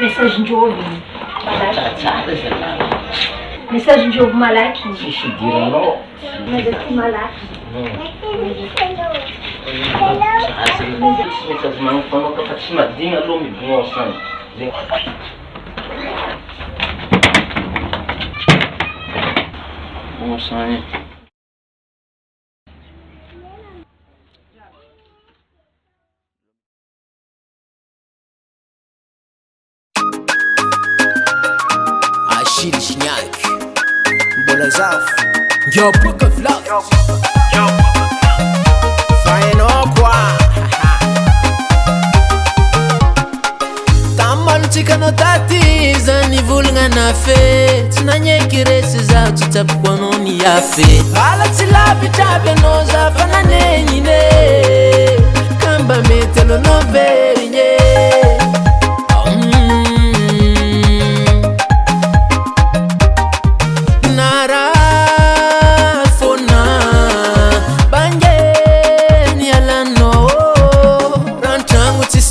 Mensagem-de-ouvido. Mensagem-de-ouvido malaky. Mas aqui malaky. Mensagem manufano ka pati mading alo mi bungosan. Bungosan. Achille Chignac, Bolazaf, yo book of love, fine or qua. Tamal chikano tati zani vulga na fe, tunanye kiresi za tutapu kwa noni ya fe. Ala tilapi chape noza fanane nyine, kamba metelo no veri nye.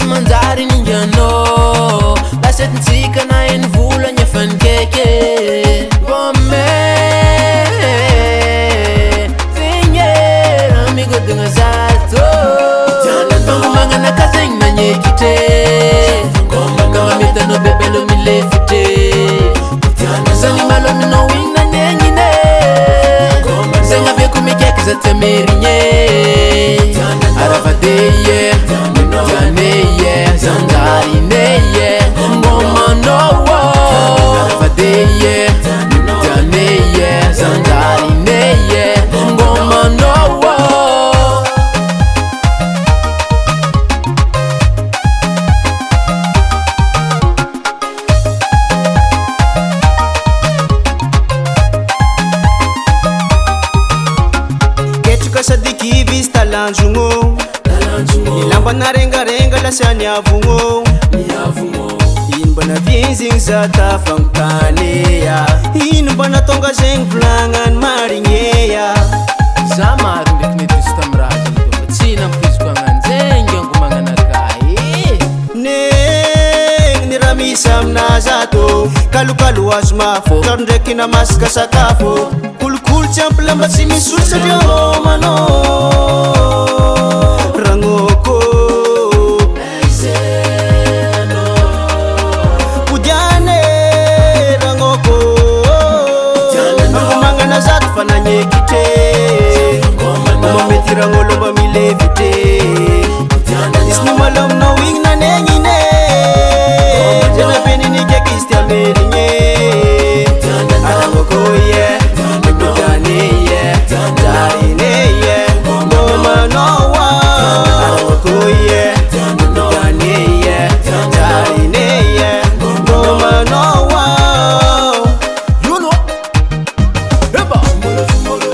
Manzari ninjano Baset ntika na envula nyefan keke Bome Zinye Amigo dunga zato Tangu manga na kazeng na nyekite Kama mita no bebelo milefite Zani malo mino wing na nyengine Zenga veku mikeki za temerinye Aravadeye Janeye, Zandari neye, ngoma nowo. Aravadeye, Janeye, Zandari neye, ngoma nowo. Ketuka sadiki vista lanjungo. Ilamba na renga la sa niavungo. Ino na vinzing za tafangkaneya. Ino na tonga zeng vlangan maringeya. Zama ndik ni tistamrazi ndo tsina mpiziko nganzenge ngumangana kai. Neng ni ramisam na zato. Kalu asmafo. Karndeki na maska sakafo. Kul champla masimi sulsa diamo mano. Rangoko Pujane Rangoko Mangumanga na zatu fananye kite Mameti rangolo bamile vite Isni malom na wing na nenyine Jana beni nike kisti amerinye Arangoko ye Pujane ye Jarine ye Ngoma nowa Koye, Janeye, Jarineye, Ngoma nowa. You know, Eba, Zumbolo, Zumbolo,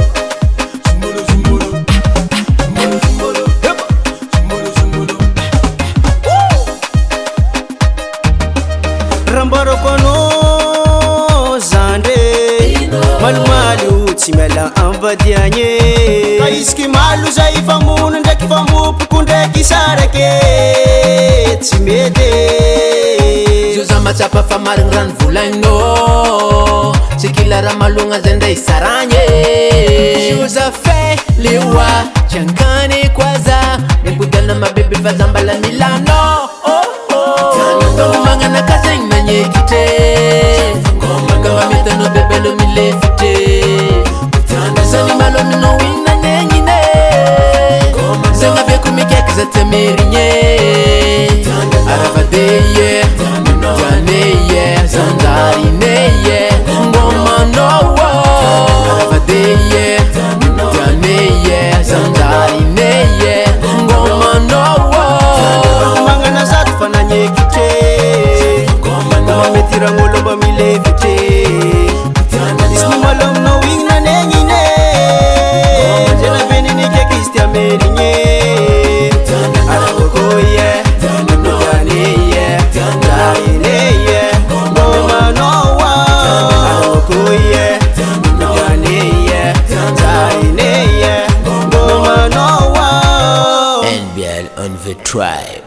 Zumbolo, Zumbolo, Zumbolo, Eba, Zumbolo, Zumbolo. Rambaro kono zande, malu timela ambadianye. Kaiski malu zaifa muna ndaki famu pukundeki sarake timede. Juza machapa famaring ran vulangno, sikila ramalunga zende isaranye. Juza fe liwa chankane kwaza, nibudana mabibi fazambala milano. Tangu manga na kazeng na nyekite, kama mita no bebelo milefite. Zani malo mino wina nenyine, zenga veku mikeki za temerinye. Aravadeye, Janeye, Zandari neye, ngoma nowo. Aravadeye, Janeye, Zandari neye, ngoma nowo. Manga na zatu fananye kite, Mama metira ngolo bamile vite. Isni malom no wing na nenyine, Jana beni nike kisti amerinye. Arangoko ye, Janeye, Jarineye, Ngoma nowa. Arangoko ye, Janeye, Jarineye, Ngoma nowa. NBL on the tribe.